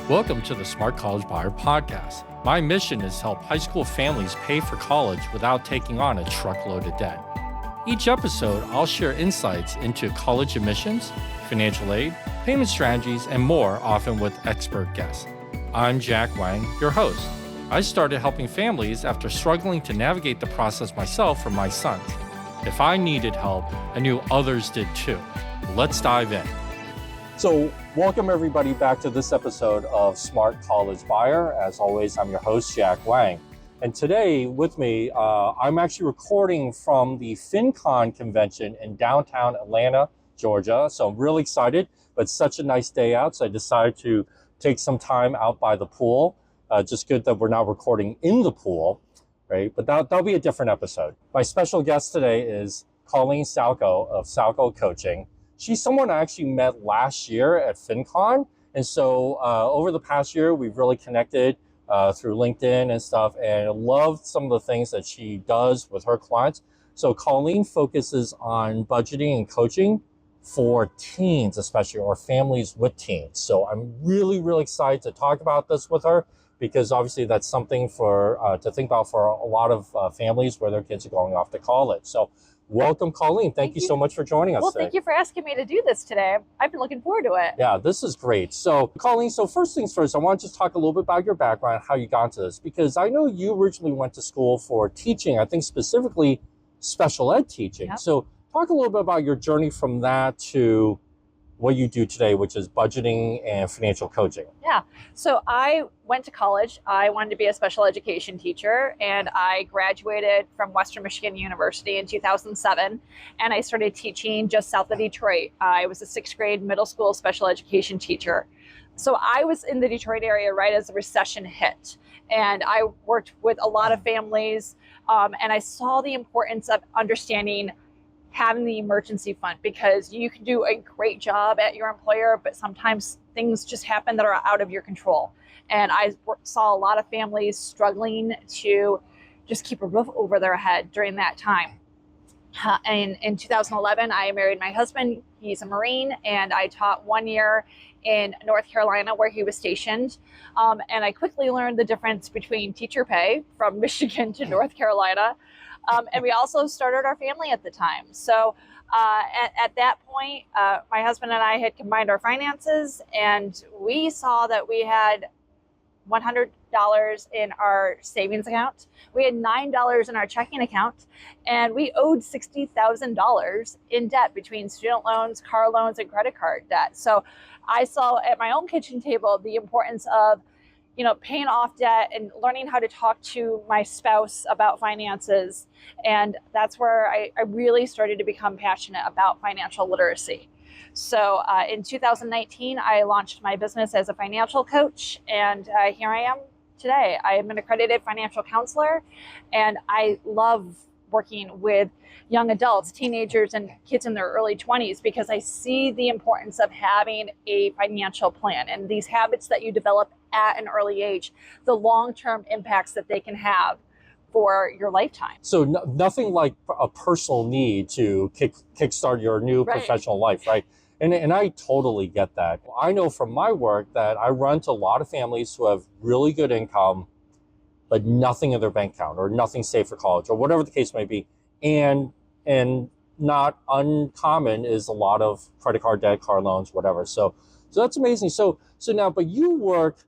Welcome to the Smart College Buyer Podcast. My mission is to help high school families pay for college without taking on a truckload of debt. Each episode, I'll share insights into college admissions, financial aid, payment strategies, and more, often with expert guests. I'm Jack Wang, your host. I started helping families after struggling to navigate the process myself for my sons. If I needed help, I knew others did too. Let's dive in. So welcome everybody back to this episode of Smart College Buyer. As always, I'm your host, Jack Wang. And today with me, I'm actually recording from the FinCon convention in downtown Atlanta, Georgia. So I'm really excited, but it's such a nice day out. So I decided to take some time out by the pool. Just good that we're not recording in the pool, right? But that'll be a different episode. My special guest today is Colleen Salchow of Salchow Coaching. She's someone I actually met last year at FinCon. And so over the past year, we've really connected through LinkedIn and stuff, and I loved some of the things that she does with her clients. So Colleen focuses on budgeting and coaching for teens, especially, or families with teens. So I'm really, really excited to talk about this with her, because obviously that's something for to think about for a lot of families where their kids are going off to college. So welcome, Colleen. Thank you so much for joining us today. Thank you for asking me to do this today. I've been looking forward to it. Yeah, this is great. So, Colleen, so first things first, I want to just talk a little bit about your background, how you got into this, because I know you originally went to school for teaching, I think specifically special ed teaching. Yep. So talk a little bit about your journey from that to what you do today, which is budgeting and financial coaching. Yeah. So I went to college. I wanted to be a special education teacher, and I graduated from Western Michigan University in 2007, and I started teaching just south of Detroit. I was a sixth grade middle school special education teacher. So I was in the Detroit area right as the recession hit, and I worked with a lot of families, and I saw the importance of understanding having the emergency fund, because you can do a great job at your employer, but sometimes things just happen that are out of your control. And I saw a lot of families struggling to just keep a roof over their head during that time. And in 2011, I married my husband. He's a Marine, and I taught 1 year in North Carolina where he was stationed. And I quickly learned the difference between teacher pay from Michigan to North Carolina. And we also started our family at the time. So at that point, my husband and I had combined our finances, and we saw that we had $100 in our savings account. We had $9 in our checking account, and we owed $60,000 in debt between student loans, car loans, and credit card debt. So I saw at my own kitchen table the importance of paying off debt and learning how to talk to my spouse about finances. And that's where I really started to become passionate about financial literacy. So in 2019, I launched my business as a financial coach, and here I am today. I am an accredited financial counselor, and I love working with young adults, teenagers, and kids in their early 20s, because I see the importance of having a financial plan and these habits that you develop at an early age, the long-term impacts that they can have for your lifetime. So nothing like a personal need to kickstart your new professional life, right? And I totally get that. I know from my work that I run to a lot of families who have really good income, but nothing in their bank account or nothing saved for college or whatever the case may be. And not uncommon is a lot of credit card debt, car loans, whatever. So that's amazing. So now, but you work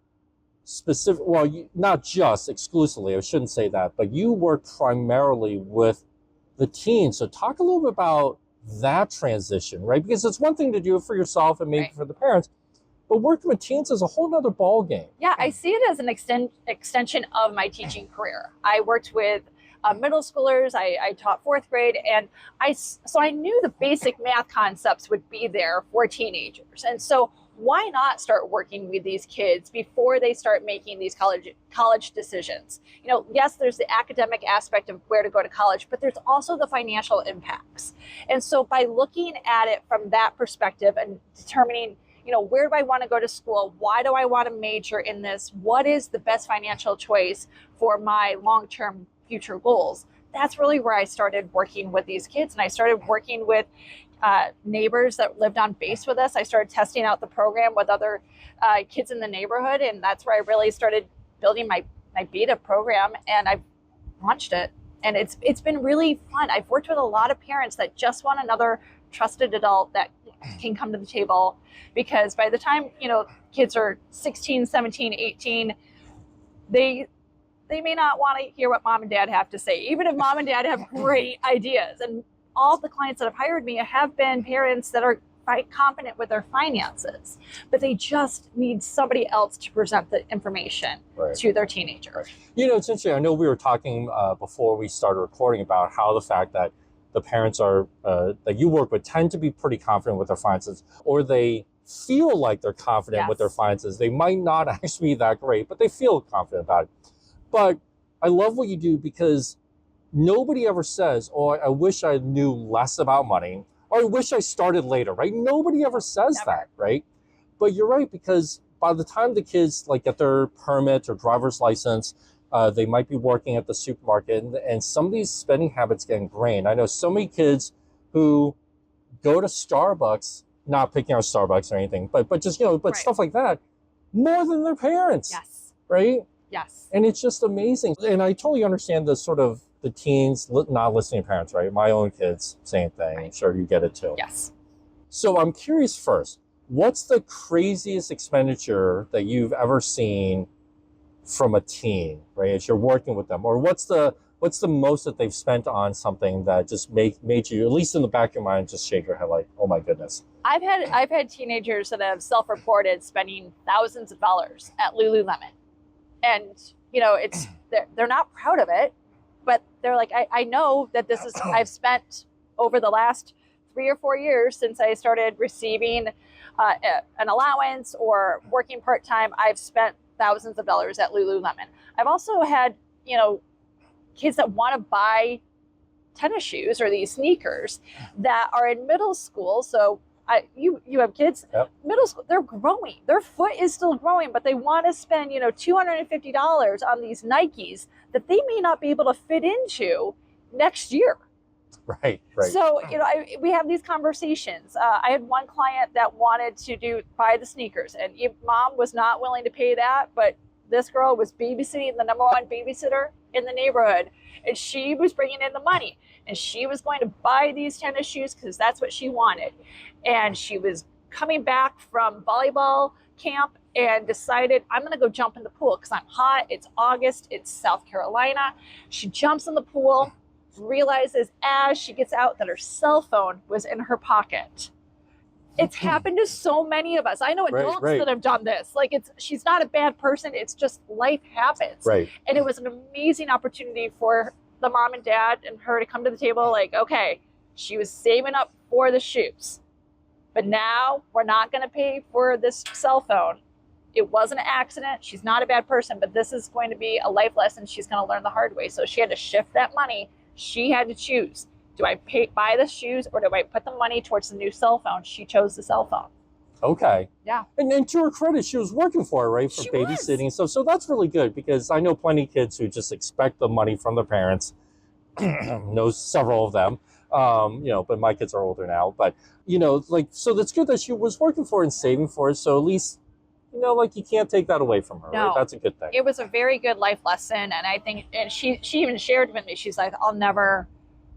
not just exclusively, I shouldn't say that, but you work primarily with the teens. So talk a little bit about that transition, right? Because it's one thing to do it for yourself and maybe for the parents, but working with teens is a whole nother ball game. Yeah, I see it as an extension of my teaching career. I worked with middle schoolers. I taught fourth grade, and so I knew the basic math concepts would be there for teenagers. And so why not start working with these kids before they start making these college decisions? Yes, there's the academic aspect of where to go to college, but there's also the financial impacts. And so by looking at it from that perspective and determining, where do I want to go to school? Why do I want to major in this? What is the best financial choice for my long-term future goals? That's really where I started working with these kids. And I started working with neighbors that lived on base with us. I started testing out the program with other kids in the neighborhood, and that's where I really started building my beta program, and I've launched it. And it's been really fun. I've worked with a lot of parents that just want another trusted adult that can come to the table, because by the time, kids are 16, 17, 18, they may not want to hear what mom and dad have to say, even if mom and dad have great ideas. And all the clients that have hired me have been parents that are confident with their finances, but they just need somebody else to present the information to their teenager. Right. It's interesting. I know we were talking before we started recording about how the fact that the parents are that you work with tend to be pretty confident with their finances, or they feel like they're confident with their finances. They might not actually be that great, but they feel confident about it. But I love what you do, because nobody ever says, "Oh, I wish I knew less about money," or "I wish I started later," right? Nobody ever says that, right? But you're right, because by the time the kids get their permit or driver's license, they might be working at the supermarket, and some of these spending habits get ingrained. I know so many kids who go to Starbucks, not picking out Starbucks or anything, but just stuff like that, more than their parents. Yes. Right? Yes. And it's just amazing. And I totally understand the teens not listening to parents, right? My own kids, same thing. Right. I'm sure you get it too. Yes. So I'm curious first, what's the craziest expenditure that you've ever seen from a teen, right? As you're working with them, or what's the most that they've spent on something that just made you, at least in the back of your mind, just shake your head like, oh my goodness? I've had teenagers that have self-reported spending thousands of dollars at Lululemon, and they're not proud of it, but they're like, I know that this is I've spent over the last 3 or 4 years since I started receiving an allowance or working part-time. I've spent thousands of dollars at Lululemon. I've also had kids that want to buy tennis shoes or these sneakers that are in middle school. So you have kids, yep. Middle school, they're growing. Their foot is still growing, but they want to spend, $250 on these Nikes that they may not be able to fit into next year. Right. So, we have these conversations. I had one client that wanted to buy the sneakers, and mom was not willing to pay that, but this girl was babysitting the number one babysitter in the neighborhood, and she was bringing in the money, and she was going to buy these tennis shoes because that's what she wanted. And she was coming back from volleyball camp and decided, I'm going to go jump in the pool because I'm hot. It's August. It's South Carolina. She jumps in the pool, realizes as she gets out that her cell phone was in her pocket. It's happened to so many of us. I know adults that have done this. She's not a bad person. It's just life happens. Right. And it was an amazing opportunity for the mom and dad and her to come to the table okay, she was saving up for the shoes, but now we're not going to pay for this cell phone. It wasn't an accident. She's not a bad person, but this is going to be a life lesson she's going to learn the hard way. So she had to shift that money. She had to choose. Do I buy the shoes, or do I put the money towards the new cell phone? She chose the cell phone. Okay. Yeah. And to her credit, she was working for it, right? For she babysitting and stuff. So that's really good, because I know plenty of kids who just expect the money from their parents. Know several of them. But my kids are older now. But, so that's good that she was working for it and saving for it. So at least, you can't take that away from her. No, right? That's a good thing. It was a very good life lesson. And I think, and she even shared with me, she's like, I'll never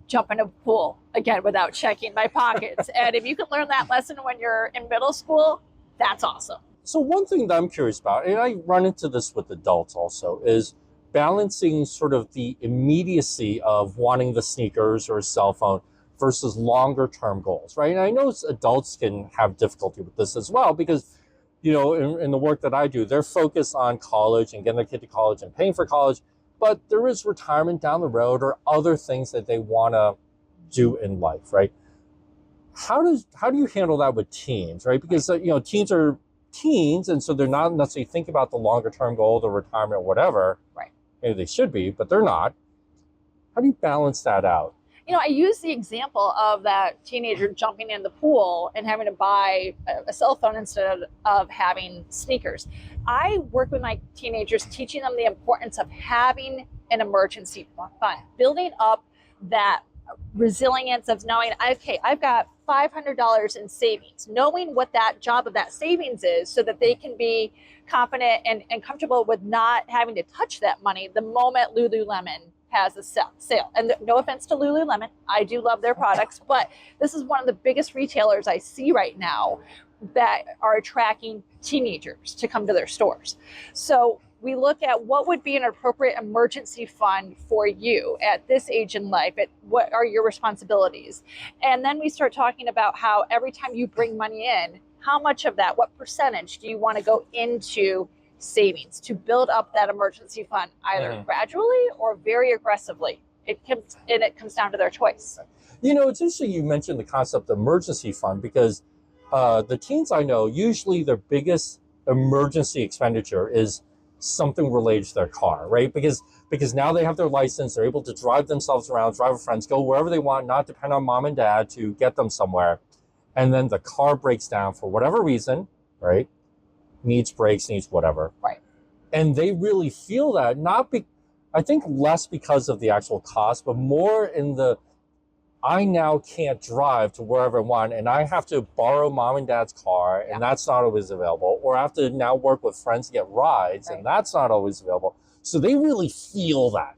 jump in a pool again without checking my pockets. And if you can learn that lesson when you're in middle school, that's awesome. So one thing that I'm curious about, and I run into this with adults also, is balancing sort of the immediacy of wanting the sneakers or a cell phone versus longer term goals, right? And I know adults can have difficulty with this as well, because, in the work that I do, they're focused on college and getting their kid to college and paying for college, but there is retirement down the road or other things that they want to do in life, right? How do you handle that with teens, right? Because, teens are teens, and so they're not necessarily thinking about the longer term goal, the retirement, or whatever. Right. Maybe they should be, but they're not. How do you balance that out? I use the example of that teenager jumping in the pool and having to buy a cell phone instead of having sneakers. I work with my teenagers, teaching them the importance of having an emergency fund, building up that resilience of knowing, okay, I've got $500 in savings, knowing what that job of that savings is so that they can be confident and comfortable with not having to touch that money the moment Lululemon has a sale. And no offense to Lululemon, I do love their products, but this is one of the biggest retailers I see right now that are attracting teenagers to come to their stores. So we look at what would be an appropriate emergency fund for you at this age in life, at what are your responsibilities. And then we start talking about how every time you bring money in, how much of that, what percentage do you want to go into savings to build up that emergency fund, either gradually or very aggressively. It comes down to their choice. You know, it's interesting you mentioned the concept of emergency fund because the teens I know, usually their biggest emergency expenditure is something related to their car, right? Because now they have their license, they're able to drive themselves around, drive with friends, go wherever they want, not depend on mom and dad to get them somewhere. And then the car breaks down for whatever reason, right? Needs brakes, needs whatever. Right. And they really feel that, I think less because of the actual cost, but more in the, I now can't drive to wherever I want, and I have to borrow mom and dad's car, and that's not always available. Or I have to now work with friends to get rides, and that's not always available. So they really feel that,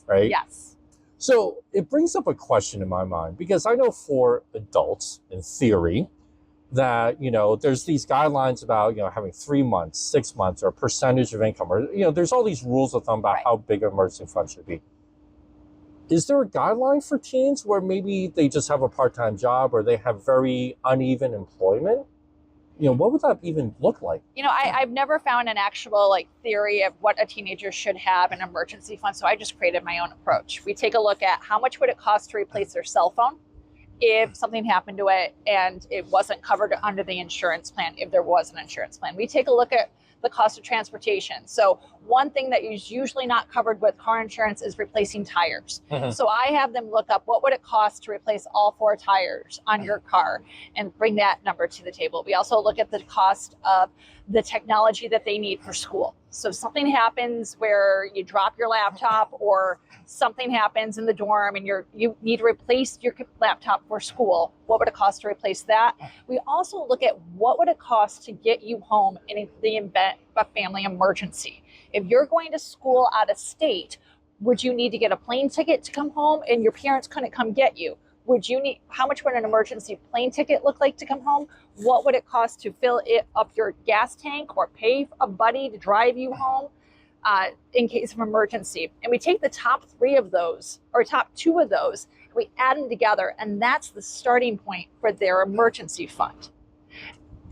right? Yes. So it brings up a question in my mind, because I know for adults, in theory, that, you know, there's these guidelines about, you know, having 3 months, 6 months, or a percentage of income, or, you know, there's all these rules of thumb about how big an emergency fund should be. Is there a guideline for teens where maybe they just have a part-time job or they have very uneven employment? You know, what would that even look like? You know, I've never found an actual theory of what a teenager should have in an emergency fund. So I just created my own approach. We take a look at how much would it cost to replace their cell phone if something happened to it and it wasn't covered under the insurance plan, if there was an insurance plan. We take a look at the cost of transportation. So one thing that is usually not covered with car insurance is replacing tires. So I have them look up what would it cost to replace all 4 tires on your car and bring that number to the table. We also look at the cost of the technology that they need for school. So if something happens where you drop your laptop or something happens in the dorm and you need to replace your laptop for school, what would it cost to replace that? We also look at what would it cost to get you home in the event of a family emergency. If you're going to school out of state, would you need to get a plane ticket to come home and your parents couldn't come get you? How much would an emergency plane ticket look like to come home? What would it cost to fill it up your gas tank or pay a buddy to drive you home in case of emergency? And we take the top 3 of those, or top 2 of those, and we add them together, and that's the starting point for their emergency fund.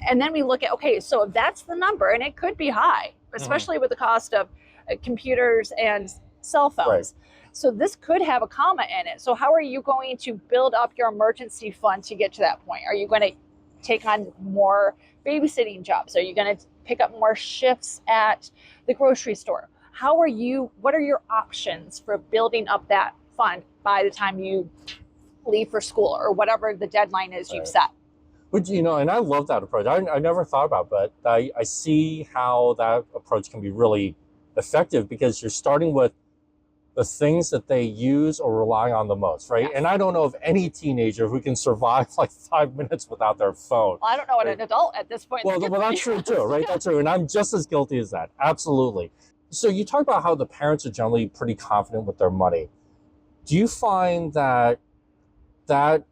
And then we look at, okay, so if that's the number, and it could be high, especially with the cost of computers and cell phones. Right. So this could have a comma in it. So how are you going to build up your emergency fund to get to that point? Are you going to take on more babysitting jobs? Are you going to pick up more shifts at the grocery store? What are your options for building up that fund by the time you leave for school or whatever the deadline is you've set? But, you know, and I love that approach. I never thought about it, but I see how that approach can be really effective because you're starting with the things that they use or rely on the most, right? And I don't know of any teenager who can survive 5 minutes without their phone. Well, I don't know what an adult at this point. Well, that's true too, right? That's true. And I'm just as guilty as that. Absolutely. So you talk about how the parents are generally pretty confident with their money. Do you find that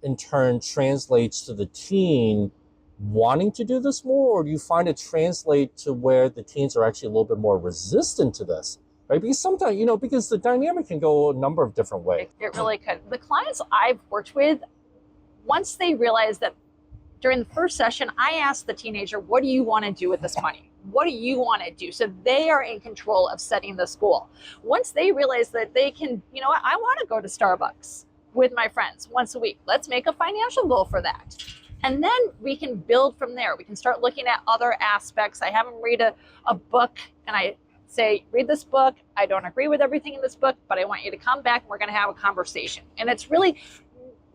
in turn translates to the teen wanting to do this more, or do you find it translate to where the teens are actually a little bit more resistant to this? Right? Because sometimes, you know, because the dynamic can go a number of different ways. It really could. The clients I've worked with, once they realize that during the first session, I asked the teenager, what do you want to do with this money? What do you want to do? So they are in control of setting this goal. Once they realize that they can, you know what, I want to go to Starbucks with my friends once a week. Let's make a financial goal for that. And then we can build from there. We can start looking at other aspects. I have them read a book and I say, read this book. I don't agree with everything in this book, but I want you to come back and we're going to have a conversation. And it's really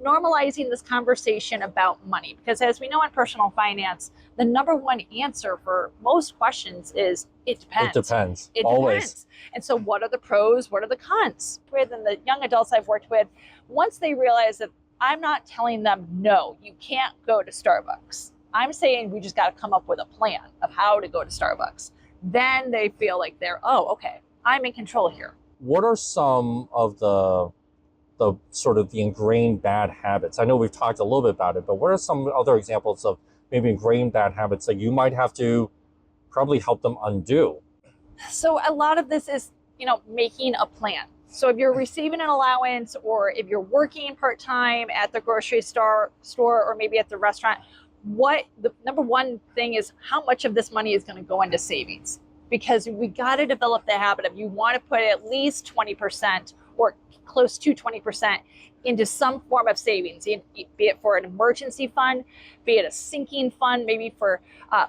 normalizing this conversation about money, because as we know in personal finance, the number one answer for most questions is it depends. It depends. It always. Depends. And so what are the pros? What are the cons? Within the young adults I've worked with, once they realize that I'm not telling them, no, you can't go to Starbucks. I'm saying we just got to come up with a plan of how to go to Starbucks. Then they feel like they're, oh, okay, I'm in control here. What are some of the sort of the ingrained bad habits? I know we've talked a little bit about it, but what are some other examples of maybe ingrained bad habits that you might have to probably help them undo? So a lot of this is, making a plan. So if you're receiving an allowance, or if you're working part-time at the grocery store, or maybe at the restaurant, what the number one thing is, how much of this money is going to go into savings? Because we got to develop the habit of, you want to put at least 20% or close to 20% into some form of savings, be it for an emergency fund, be it a sinking fund, maybe for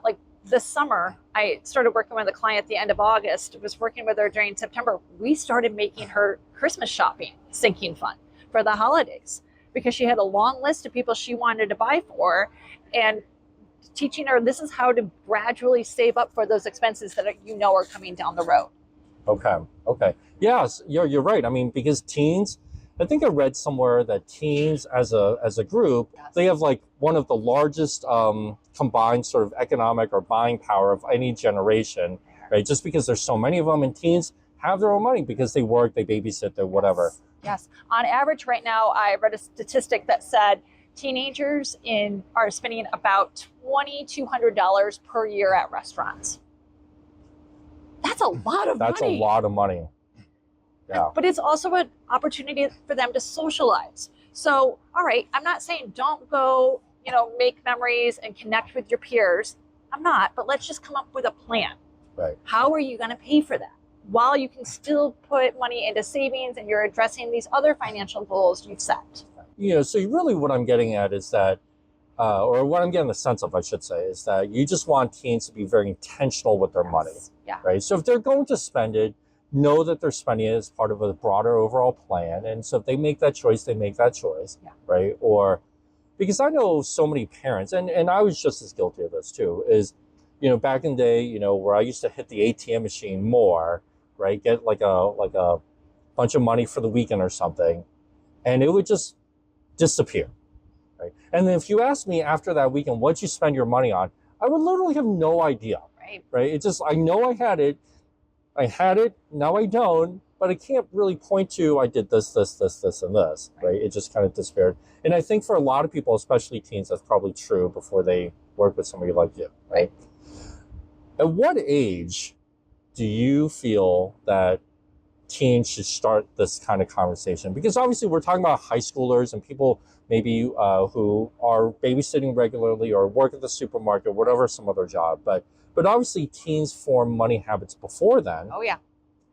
like this summer, I started working with a client at the end of August, was working with her during September. We started making her Christmas shopping sinking fund for the holidays, because she had a long list of people she wanted to buy for, and teaching her this is how to gradually save up for those expenses that are coming down the road. Okay. Yes, you're right. I mean, because teens, I think I read somewhere that teens as a group, Yes. They have like one of the largest combined sort of economic or buying power of any generation, right? Just because there's so many of them, and teens have their own money because they work, they babysit, they whatever. Yes. On average right now, I read a statistic that said teenagers are spending about $2,200 per year at restaurants. That's a lot of money. That's a lot of money. Yeah. But it's also an opportunity for them to socialize. So, all right, I'm not saying don't go, make memories and connect with your peers. I'm not, but let's just come up with a plan. Right. How are you going to pay for that, while you can still put money into savings and you're addressing these other financial goals you've set? So really what I'm getting at is that, or what I'm getting the sense of, I should say, is that you just want teens to be very intentional with their money. Yeah. Right. So if they're going to spend it, know that they're spending it as part of a broader overall plan. And so if they make that choice, they make that choice. Yeah. Right. Or because I know so many parents, and I was just as guilty of this too, is, back in the day, where I used to hit the ATM machine more, right, get like a bunch of money for the weekend or something, and it would just disappear. Right. And then if you ask me after that weekend, what'd you spend your money on? I would literally have no idea. Right. It just, I know I had it, now I don't, but I can't really point to, I did this, and this, right? It just kind of disappeared. And I think for a lot of people, especially teens, that's probably true before they work with somebody like you, right? At what age do you feel that teens should start this kind of conversation? Because obviously we're talking about high schoolers and people maybe who are babysitting regularly or work at the supermarket, whatever, some other job, but obviously teens form money habits before then. Oh, yeah.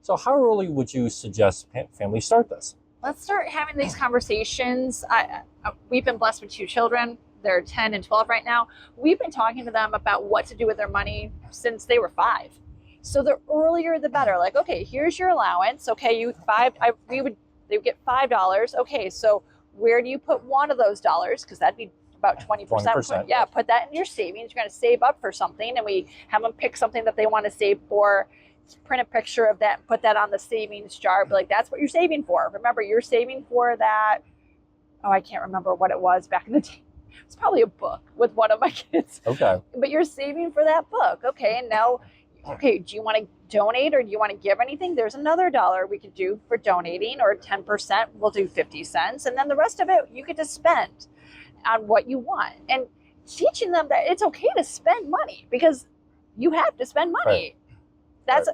So how early would you suggest families start this? Let's start having these conversations. We've been blessed with 2 children. They're 10 and 12 right now. We've been talking to them about what to do with their money since they were 5. So the earlier the better. Like, okay, here's your allowance. Okay, they would get $5. Okay, so where do you put one of those dollars? Because that'd be about 20%. 20%. Yeah, put that in your savings. You're going to save up for something, and we have them pick something that they want to save for, print a picture of that, and put that on the savings jar. But that's what you're saving for. Remember, you're saving for that. Oh, I can't remember what it was back in the day. It's probably a book with one of my kids. Okay. But you're saving for that book. Okay, and now, do you want to donate or do you want to give anything? There's another $1 we could do for donating, or 10%, we'll do 50 cents. And then the rest of it, you could just spend on what you want. And teaching them that it's okay to spend money, because you have to spend money. Right. That's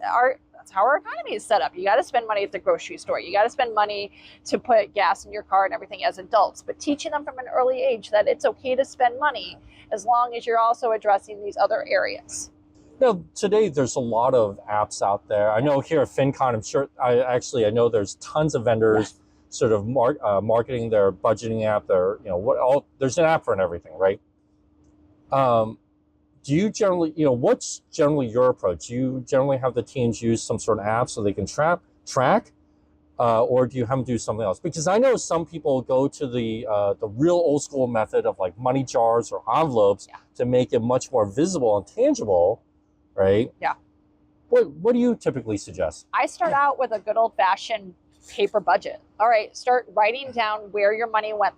how our economy is set up. You got to spend money at the grocery store. You got to spend money to put gas in your car and everything as adults. But teaching them from an early age that it's okay to spend money, as long as you're also addressing these other areas. Now, today there's a lot of apps out there. I know here at FinCon, I'm sure, I know there's tons of vendors sort of marketing their budgeting app. There's an app for and everything, right? Do you generally, what's generally your approach? Do you generally have the teams use some sort of app so they can track, or do you have them do something else? Because I know some people go to the real old school method of like money jars or envelopes to make it much more visible and tangible, right? Yeah. What do you typically suggest? I start out with a good old fashioned paper budget. All right, start writing down where your money went.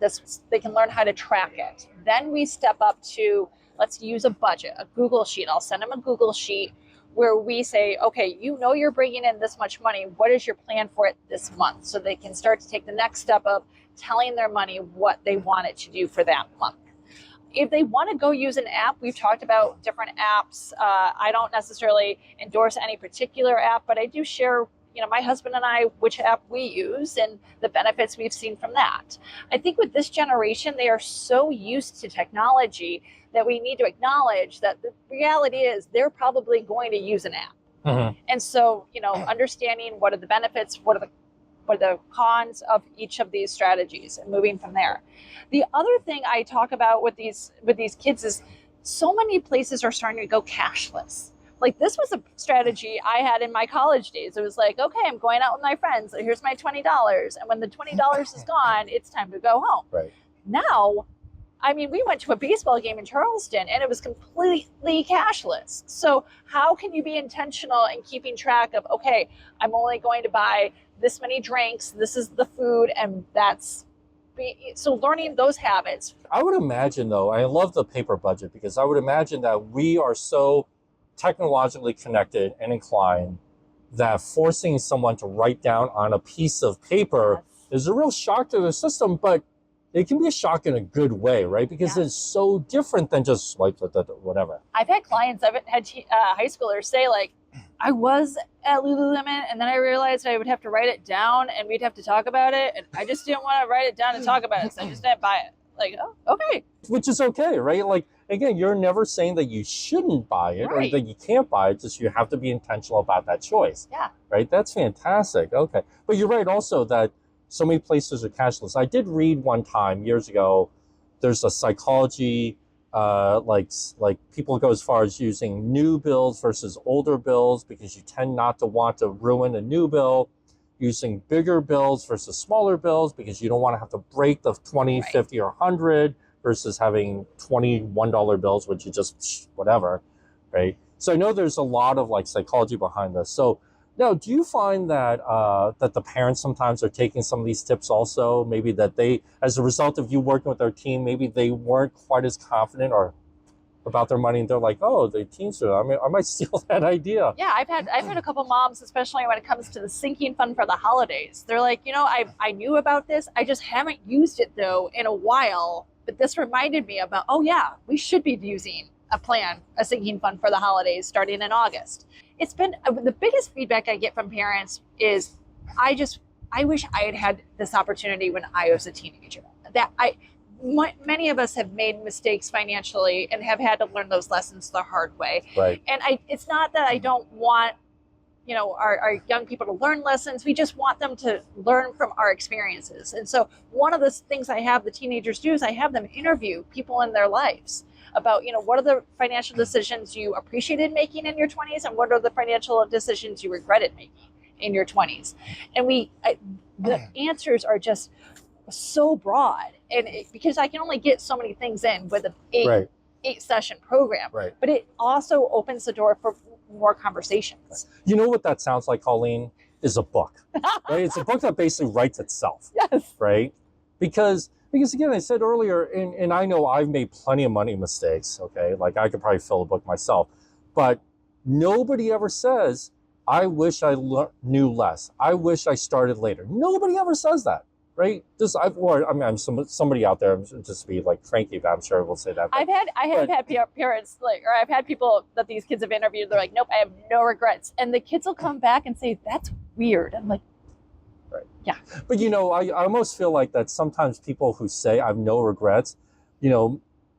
They can learn how to track it. Then we step up to, let's use a budget, a Google sheet. I'll send them a Google sheet where we say, okay, you're bringing in this much money. What is your plan for it this month? So they can start to take the next step of telling their money what they want it to do for that month. If they want to go use an app, we've talked about different apps. I don't necessarily endorse any particular app, but I do share, my husband and I, which app we use and the benefits we've seen from that. I think with this generation, they are so used to technology that we need to acknowledge that the reality is they're probably going to use an app. Mm-hmm. And so, understanding what are the benefits, what are the cons of each of these strategies and moving from there. The other thing I talk about with these kids is so many places are starting to go cashless. Like this was a strategy I had in my college days. It was like, okay, I'm going out with my friends. Here's my $20. And when the $20 is gone, it's time to go home. Right. Now, we went to a baseball game in Charleston and it was completely cashless. So how can you be intentional in keeping track of, okay, I'm only going to buy this many drinks, this is the food, and so learning those habits. I would imagine, though, I love the paper budget because I would imagine that we are so technologically connected and inclined that forcing someone to write down on a piece of paper is a real shock to the system, but it can be a shock in a good way, right? Because it's so different than just swipe, whatever. I've had clients, I've had high schoolers say, like, I was at Lululemon and then I realized I would have to write it down and we'd have to talk about it. And I just didn't want to write it down and talk about it. So I just didn't buy it. Like, oh, okay. Which is okay, right? Like, again, you're never saying that you shouldn't buy it or that you can't buy it. Just you have to be intentional about that choice. Yeah. Right? That's fantastic. Okay. But you're right also that so many places are cashless. I did read one time years ago, there's a psychology, like people go as far as using new bills versus older bills because you tend not to want to ruin a new bill, using bigger bills versus smaller bills because you don't want to have to break the 20, 50, or 100 versus having $21 bills, which you just whatever, right? So I know there's a lot of like psychology behind this. So now, do you find that that the parents sometimes are taking some of these tips also? Maybe that they, as a result of you working with their team, maybe they weren't quite as confident or about their money, and they're like, "Oh, the teens are. I might steal that idea." Yeah, I've had a couple moms, especially when it comes to the sinking fund for the holidays. They're like, I knew about this. I just haven't used it though in a while. But this reminded me about, oh yeah, we should be using a sinking fund for the holidays starting in August. It's been the biggest feedback I get from parents is, I wish I had this opportunity when I was a teenager. Many of us have made mistakes financially and have had to learn those lessons the hard way. Right. And it's not that I don't want, our young people to learn lessons. We just want them to learn from our experiences. And so one of the things I have the teenagers do is I have them interview people in their lives about, what are the financial decisions you appreciated making in your 20s and what are the financial decisions you regretted making in your 20s. And the answers are just so broad, and because I can only get so many things in with an eight session program, but it also opens the door for more conversations. You know what that sounds like, Colleen, is a book, right? It's a book that basically writes itself. Yes. Right? Because again, I said earlier, and I know I've made plenty of money mistakes, okay? Like I could probably fill a book myself, but nobody ever says, I wish I knew less. I wish I started later. Nobody ever says that, right? I'm somebody out there, just to be like cranky, but I'm sure we'll say that. I have had parents or I've had people that these kids have interviewed. They're like, nope, I have no regrets. And the kids will come back and say, that's weird. I'm like, right. Yeah. But I almost feel like that sometimes people who say I have no regrets,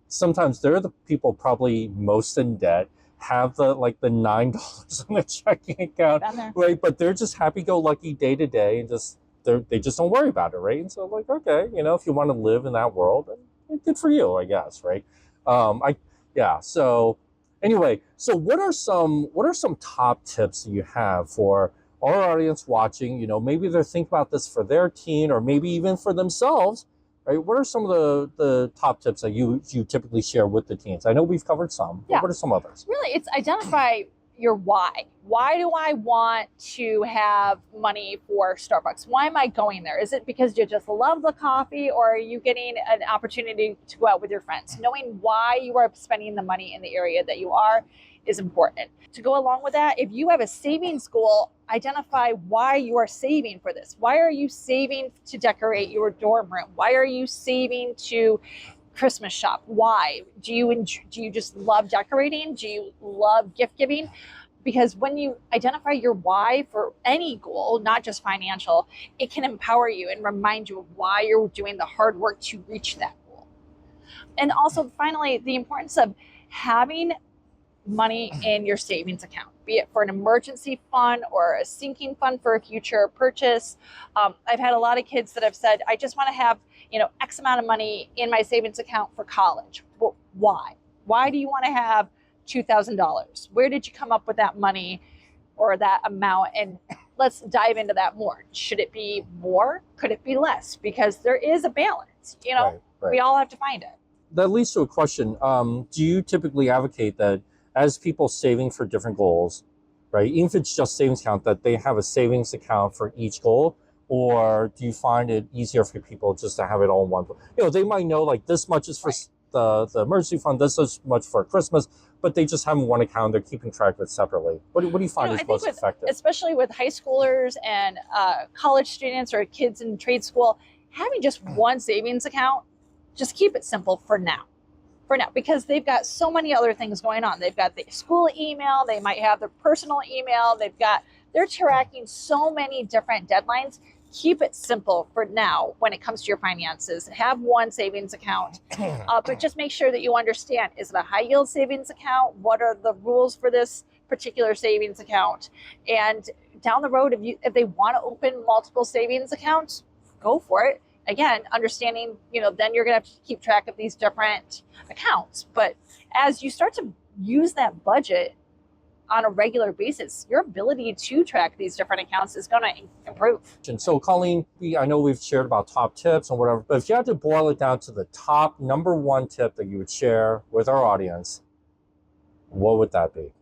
sometimes they're the people probably most in debt, have the $9 on their checking account, right? But they're just happy-go-lucky day to day, and they just don't worry about it, right? And so okay, if you want to live in that world, then good for you, I guess, right? So anyway, so what are some top tips that you have for our audience watching? Maybe they're thinking about this for their teen or maybe even for themselves, right? What are some of the top tips that you typically share with the teens? I know we've covered some, but what are some others? Really, it's identify your why. Why do I want to have money for Starbucks? Why am I going there? Is it because you just love the coffee, or are you getting an opportunity to go out with your friends? Knowing why you are spending the money in the area that you are is important. To go along with that, if you have a savings goal, identify why you are saving for this. Why are you saving to decorate your dorm room? Why are you saving to Christmas shop? Why? Do you just love decorating? Do you love gift giving? Because when you identify your why for any goal, not just financial, it can empower you and remind you of why you're doing the hard work to reach that goal. And also, finally, the importance of having money in your savings account, be it for an emergency fund or a sinking fund for a future purchase. I've had a lot of kids that have said, I just want to have, X amount of money in my savings account for college. Well, why? Why do you want to have $2,000? Where did you come up with that money or that amount? And let's dive into that more. Should it be more? Could it be less? Because there is a balance, Right. We all have to find it. That leads to a question. Do you typically advocate that as people saving for different goals, right, even if it's just savings account, that they have a savings account for each goal? Or do you find it easier for people just to have it all in one? They might know like this much is for the emergency fund, this is much for Christmas, but they just have one account. They're keeping track of it separately. What do you find is most effective? Especially with high schoolers and college students or kids in trade school, having just one savings account, just keep it simple for now. Because they've got so many other things going on. They've got the school email, they might have their personal email, they're tracking so many different deadlines. Keep it simple for now when it comes to your finances. Have one savings account, but just make sure that you understand, is it a high yield savings account? What are the rules for this particular savings account? And down the road, if they want to open multiple savings accounts, go for it. Again, understanding, then you're going to have to keep track of these different accounts. But as you start to use that budget on a regular basis, your ability to track these different accounts is going to improve. And so, Colleen, I know we've shared about top tips and whatever, but if you had to boil it down to the top number one tip that you would share with our audience, what would that be?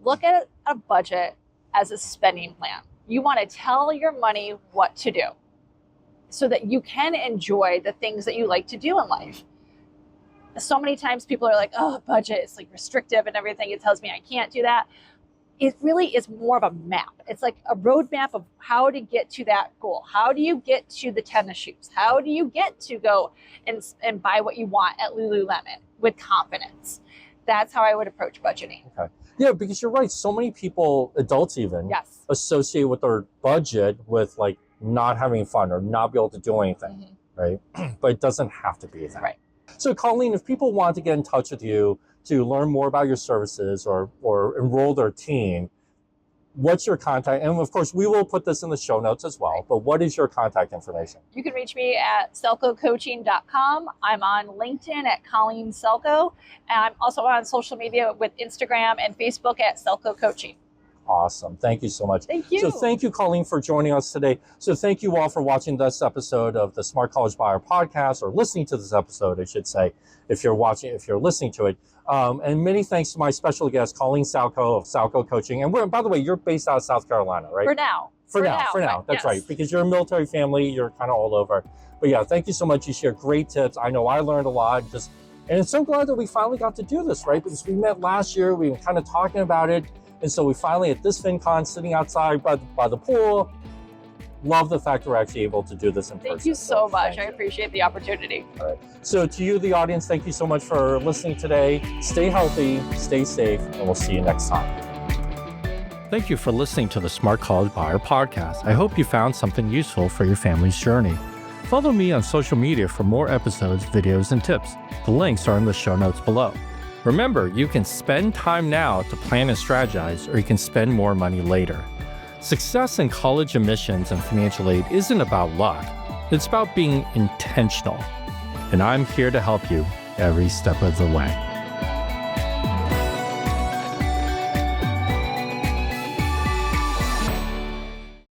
Look at a budget as a spending plan. You want to tell your money what to do so that you can enjoy the things that you like to do in life. So many times people are like, oh, budget is like restrictive and everything. It tells me I can't do that. It really is more of a map. It's like a roadmap of how to get to that goal. How do you get to the tennis shoes? How do you get to go and buy what you want at Lululemon with confidence? That's how I would approach budgeting. Okay. Yeah, because you're right. So many people, adults even, associate with their budget with like not having fun or not be able to do anything, right? But it doesn't have to be that. Right. So, Colleen, if people want to get in touch with you to learn more about your services or enroll their teen, what's your contact? And of course, we will put this in the show notes as well, but what is your contact information? You can reach me at salchowcoaching.com. I'm on LinkedIn at Colleen Salchow. And I'm also on social media with Instagram and Facebook at Salchow Coaching. Awesome. Thank you so much. Thank you. So thank you, Colleen, for joining us today. So thank you all for watching this episode of the Smart College Buyer podcast, or listening to this episode, I should say, if you're listening to it. And many thanks to my special guest, Colleen Salchow of Salchow Coaching. And by the way, you're based out of South Carolina, right? For now. That's right. Because you're a military family, you're kind of all over. But yeah, thank you so much. You share great tips. I know I learned a lot. And I'm so glad that we finally got to do this, right? Because we met last year, we were kind of talking about it. And so we finally, at this FinCon, sitting outside by the pool, love the fact we're actually able to do this in person. Thank you so much. I appreciate the opportunity. All right. So to you, the audience, thank you so much for listening today. Stay healthy, stay safe, and we'll see you next time. Thank you for listening to the Smart College Buyer podcast. I hope you found something useful for your family's journey. Follow me on social media for more episodes, videos, and tips. The links are in the show notes below. Remember, you can spend time now to plan and strategize, or you can spend more money later. Success in college admissions and financial aid isn't about luck. It's about being intentional. And I'm here to help you every step of the way.